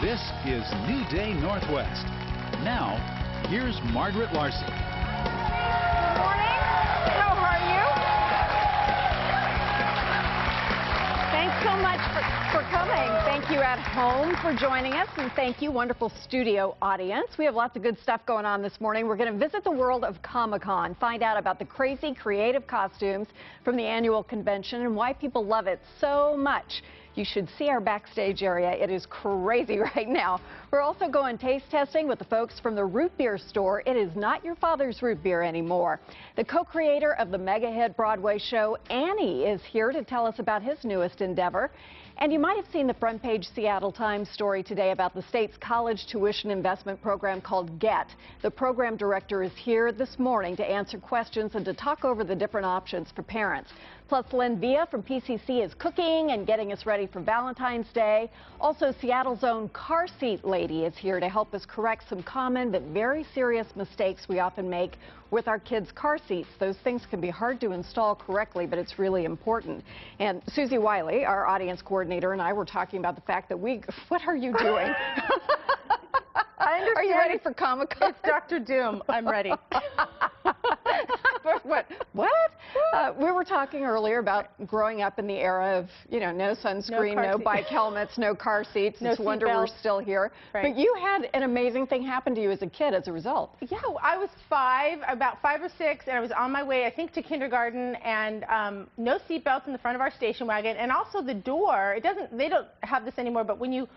This is New Day Northwest. Now, here's Margaret Larson. Good morning. How are you? Thanks so much for coming. Thank you at home for joining us, and thank you, wonderful studio audience. We have lots of good stuff going on this morning. We're going to visit the world of Comic-Con, find out about the crazy, creative costumes from the annual convention and why people love it so much. You should see our backstage area. It is crazy right now. We're also going taste testing with the folks from the root beer store. It is not your father's root beer anymore. The co-creator of the mega hit Broadway show, Annie, is here to tell us about his newest endeavor. And you might have seen the front page Seattle Times story today about the state's college tuition investment program called GET. The program director is here this morning to answer questions and to talk over the different options for parents. Plus, Len Villa from PCC is cooking and getting us ready for Valentine's Day. Also, Seattle's own car seat lady is here to help us correct some common but very serious mistakes we often make with our kids' car seats. Those things can be hard to install correctly, but it's really important. And Susie Wiley, our audience coordinator, and I were talking about the fact that what are you doing? I understand. Are you ready for Comic-Con? It's Dr. Doom. I'm ready. What? We were talking earlier about growing up in the era of, no sunscreen, no bike helmets, no car seats. No it's a wonder we're still here. Right. But you had an amazing thing happen to you as a kid as a result. Yeah, I was about 5 or 6, and I was on my way, I think, to kindergarten, and no seatbelts in the front of our station wagon, and also the door. They don't have this anymore, but when you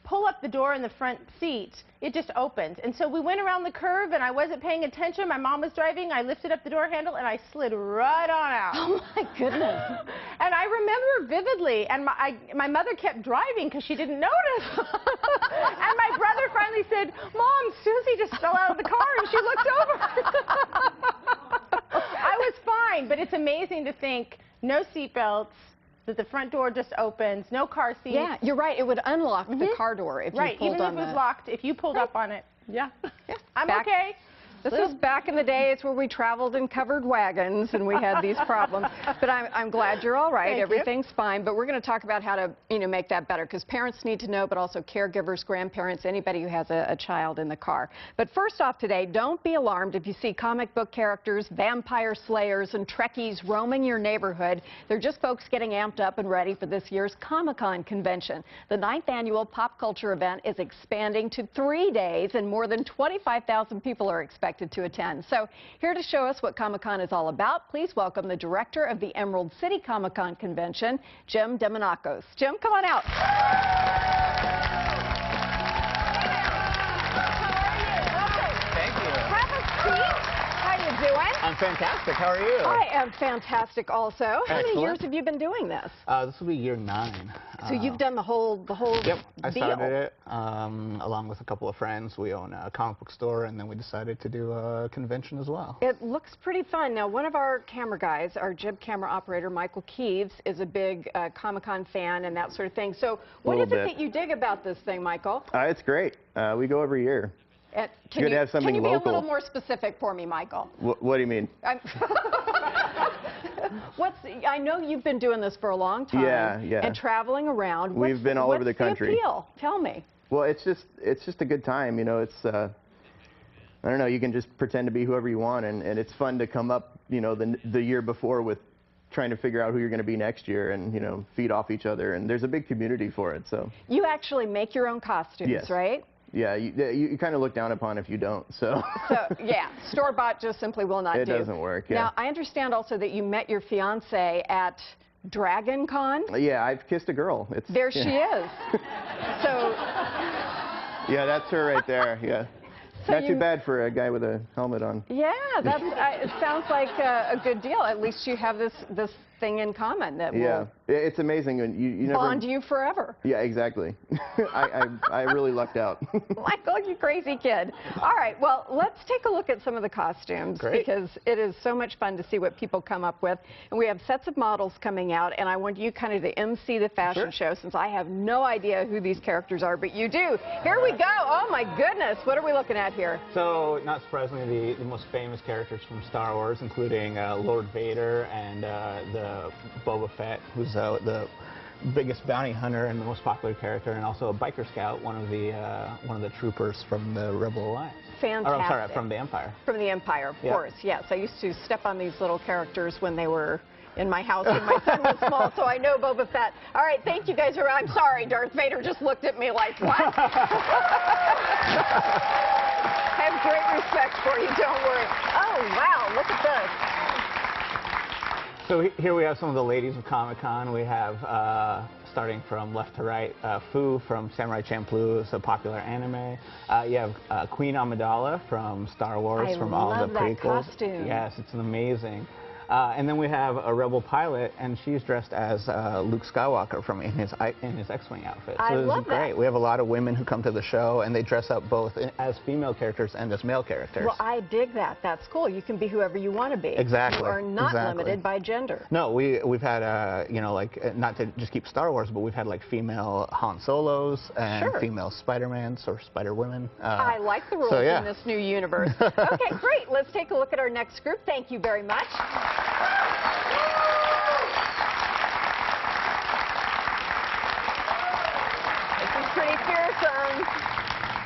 pull up the door in the front seat, it just opens. And so we went around the curve, and I wasn't paying attention. My mom was driving. I lifted up the door handle, and I slid right on out. Oh, my goodness. And I remember vividly, and my mother kept driving because she didn't notice. And my brother finally said, "Mom, Susie just fell out of the car," and she looked over. I was fine, but it's amazing to think no seatbelts, that the front door just opens, no car seats. Yeah, you're right. It would unlock the car door if you pulled even on if it was locked, if you pulled up on it. Yeah. I'm okay. This is back in the days where we traveled in covered wagons and we had these problems. But I'm glad you're all right. Everything's fine. But we're going to talk about how to make that better, because parents need to know, but also caregivers, grandparents, anybody who has a child in the car. But first off today, don't be alarmed if you see comic book characters, vampire slayers, and Trekkies roaming your neighborhood. They're just folks getting amped up and ready for this year's Comic-Con convention. The 9th annual pop culture event is expanding to 3 days, and more than 25,000 people are expected to attend. So here to show us what Comic-Con is all about, please welcome the director of the Emerald City Comic-Con Convention, Jim Demonakos. Jim, come on out. Thank you. Have a seat. How you doing? I'm fantastic. How are you? I am fantastic also. How many Excellent. years have you been doing this? This will be year 9. So you've done the whole Yep, I deal. started it along with a couple of friends. We own a comic book store, and then we decided to do a convention as well. It looks pretty fun. Now, one of our camera guys, our jib camera operator, Michael Keeves, is a big Comic-Con fan and that sort of thing. So what is it that you dig about this thing, Michael? It's great. We go every year. Can you, have something can you be local. a little more specific for me, Michael? What do you mean? I know you've been doing this for a long time. Yeah. And traveling around. We've been all over the country. What's the appeal? Tell me. Well, it's just a good time. It's I don't know. You can just pretend to be whoever you want, and it's fun to come up, the year before with trying to figure out who you're going to be next year, and feed off each other. And there's a big community for it. So you actually make your own costumes, yes. Right? Yeah, you kind of look down upon if you don't, so. Yeah, store-bought just simply will not do. It doesn't work, yeah. Now, I understand also that you met your fiancée at Dragon Con? Yeah, I've kissed a girl. There she is. So. Yeah, that's her right there, yeah. So not too bad for a guy with a helmet on. Yeah, it sounds like a good deal. At least you have this thing in common that will it's amazing. You never bond you forever. Yeah, exactly. I really lucked out. Michael, you crazy kid. All right, well, let's take a look at some of the costumes. Great. Because it is so much fun to see what people come up with. And we have sets of models coming out, and I want you kind of to MC the fashion show, since I have no idea who these characters are, but you do. Here we go. Oh, my goodness. What are we looking at here? So, not surprisingly, the most famous characters from Star Wars, including Lord Vader and the Boba Fett, who's the biggest bounty hunter and the most popular character, and also a biker scout, one of the troopers from the Rebel Alliance. Fantastic. Or, I'm sorry, from the Empire. From the Empire, of Yeah. course, yes. I used to step on these little characters when they were in my house when my son was small, so I know Boba Fett. All right, thank you guys. I'm sorry, Darth Vader just looked at me like, what? I have great respect for you, don't worry. Oh, wow, look at this. So here we have some of the ladies of Comic-Con. We have, starting from left to right, Fu from Samurai Champloo, is a popular anime. You have Queen Amidala from Star Wars, from all the prequels. I love that costume. Yes, it's amazing. And then we have a Rebel pilot, and she's dressed as Luke Skywalker in his X-Wing outfit. So I this love is great. that. We have a lot of women who come to the show, and they dress up both as female characters and as male characters. Well, I dig that. That's cool. You can be whoever you want to be. Exactly. You are not Exactly. limited by gender. No, we've had you know, like, not to just keep Star Wars, but we've had like female Han Solos and Sure. female Spider-Mans or Spider-Women. I like the rules so, yeah. in this new universe. Okay, great. Let's take a look at our next group. Thank you very much. This is pretty fearsome.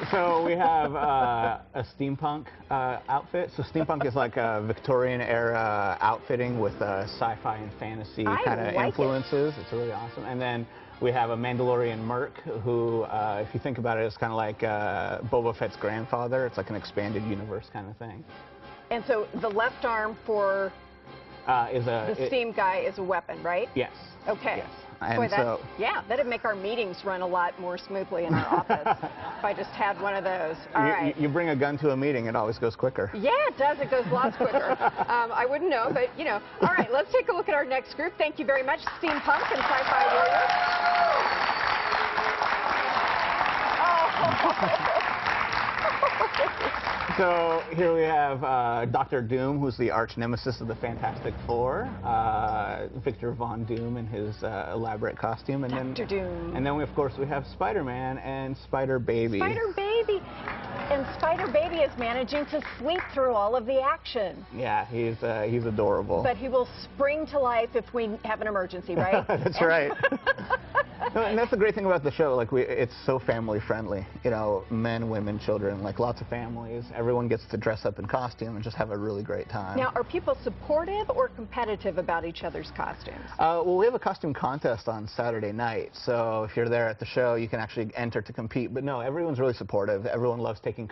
So we have a steampunk outfit. So steampunk is like a Victorian era outfitting with sci-fi and fantasy I kind of like influences. It's really awesome. And then we have a Mandalorian Merc who, if you think about it, is kind of like Boba Fett's grandfather. It's like an expanded universe kind of thing. And so the left arm for the steam guy is a weapon, right? Yes. Okay. Yes. And Boy, so, yeah, that'd make our meetings run a lot more smoothly in our office if I just had one of those. All right. you bring a gun to a meeting, it always goes quicker. Yeah, it does. It goes lots quicker. I wouldn't know, but, you know. All right, let's take a look at our next group. Thank you very much, Steampunk and Sci-Fi Warriors. So here we have Dr. Doom, who's the arch nemesis of the Fantastic Four, Victor Von Doom in his elaborate costume, and Dr. Doom. And then of course we have Spider-Man and Spider-Baby. Spider-Baby. And Spider-Baby is managing to sleep through all of the action. Yeah, he's adorable. But he will spring to life if we have an emergency, right? That's right. No, and that's the great thing about the show. Like, it's so family friendly. You know, men, women, children, like lots of families. Everyone gets to dress up in costume and just have a really great time. Now, are people supportive or competitive about each other's costumes? Well, we have a costume contest on Saturday night. So if you're there at the show, you can actually enter to compete. But no, everyone's really supportive. Everyone loves taking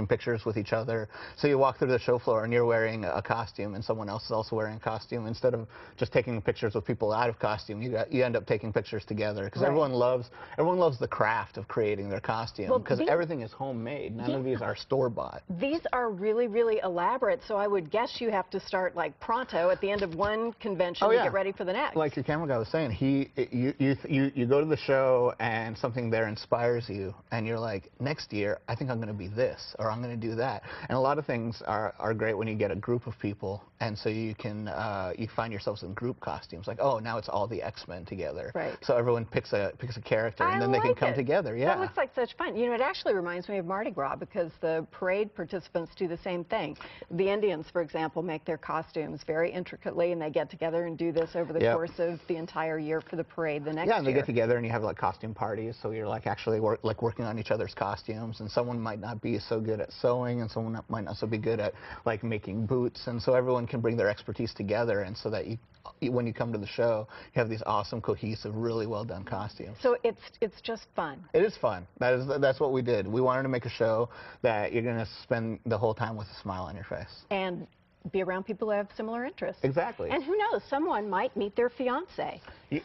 pictures with each other. So you walk through the show floor and you're wearing a costume and someone else is also wearing a costume. Instead of just taking pictures with people out of costume, you end up taking pictures together. Because everyone loves the craft of creating their costume, because everything is homemade. None of these are store-bought. These are really, really elaborate, so I would guess you have to start like pronto at the end of one convention to get ready for the next. Like your camera guy was saying, you go to the show and something there inspires you, and you're like, next year I think I'm going to be this, or I'm going to do that. And a lot of things are great when you get a group of people, and so you can you find yourselves in group costumes. Like, oh, now it's all the X-Men together. Right. So everyone picks a character, and then they can come together. Yeah. That looks like such fun. You know, it actually reminds me of Mardi Gras, because the parade participants do the same thing. The Indians, for example, make their costumes very intricately, and they get together and do this over the course of the entire year for the parade the next year. Yeah, and they get together and you have like costume parties, so you're like actually working on each other's costumes, and someone might not be so good at sewing, and someone might not so be good at like making boots, and so everyone can bring their expertise together, and so that when you come to the show, you have these awesome, cohesive, really well done costumes. So it's just fun. It is fun. That's what we did. We wanted to make a show that you're going to spend the whole time with a smile on your face. And be around people who have similar interests. Exactly. And who knows, someone might meet their fiance. You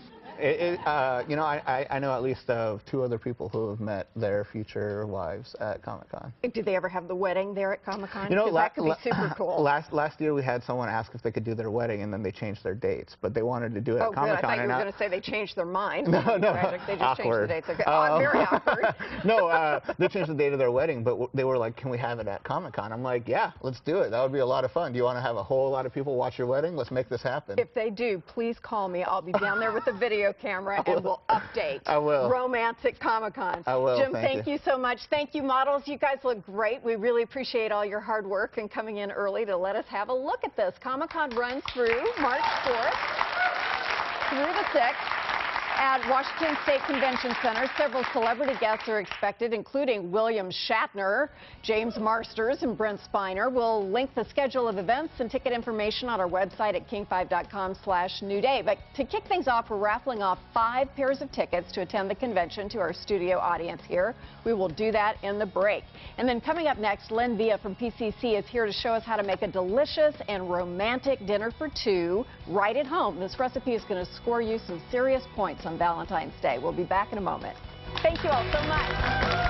know, I know at least of 2 other people who have met their future wives at Comic-Con. Did they ever have the wedding there at Comic-Con? You know, that could be super cool. Last year we had someone ask if they could do their wedding, and then they changed their dates, but they wanted to do it at Comic-Con. Oh, good. I thought you were going to say they changed their mind. No, no. They just awkward. changed the dates. Okay. Oh, very awkward. No, they changed the date of their wedding, but they were like, can we have it at Comic-Con? I'm like, yeah, let's do it. That would be a lot of fun. Do you want to have a whole lot of people watch your wedding? Let's make this happen. If they do, please call me. I'll be down there with the video camera, and we'll update. I will. Romance at Comic-Con. I will. Jim, thank you so much. Thank you, models. You guys look great. We really appreciate all your hard work and coming in early to let us have a look at this. Comic-Con runs through March 4th through the 6th. At Washington State Convention Center, several celebrity guests are expected, including William Shatner, James Marsters, and Brent Spiner. We'll link the schedule of events and ticket information on our website at king5.com/newday. But to kick things off, we're raffling off 5 pairs of tickets to attend the convention to our studio audience here. We will do that in the break. And then coming up next, Len Villa from PCC is here to show us how to make a delicious and romantic dinner for 2 right at home. This recipe is going to score you some serious points on Valentine's Day. We'll be back in a moment. Thank you all so much.